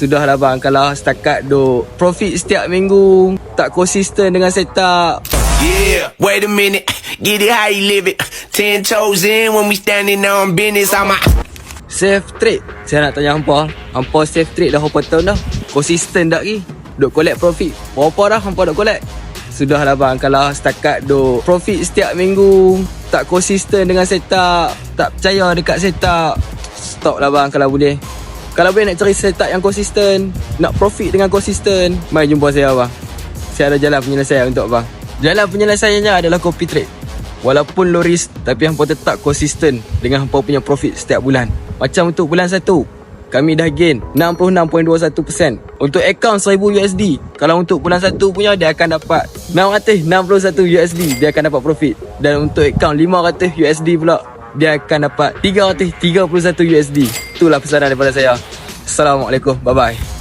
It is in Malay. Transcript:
Sudahlah bang, kalau setakat duk profit setiap minggu, tak konsisten dengan setup. Yeah, wait a minute, get it how you live it. 10 toes in when we standing on business. I'm a Safe trade. Saya nak tanya hampa safe trade dah berapa tahun dah? Konsisten tak lagi? Duk collect profit. Berapa dah hampa duk collect? Sudahlah bang, kalau setakat duk profit setiap minggu, tak konsisten dengan setup, tak percaya dekat setup, stop lah bang kalau boleh. Kalau boleh nak cari setup yang konsisten, nak profit dengan konsisten, mari jumpa saya bang. Saya ada jalan penyelesaian untuk abang. Jalan penyelesaiannya adalah copy trade. Walaupun low risk, tapi hampa tetap konsisten dengan hampa punya profit setiap bulan. Macam untuk bulan 1, kami dah gain 66.21%. Untuk account 1000 USD, kalau untuk bulan 1 punya, dia akan dapat 661 USD, dia akan dapat profit. Dan untuk account 500 USD pula, dia akan dapat 331 USD. Itulah pesanan daripada saya. Assalamualaikum, bye bye.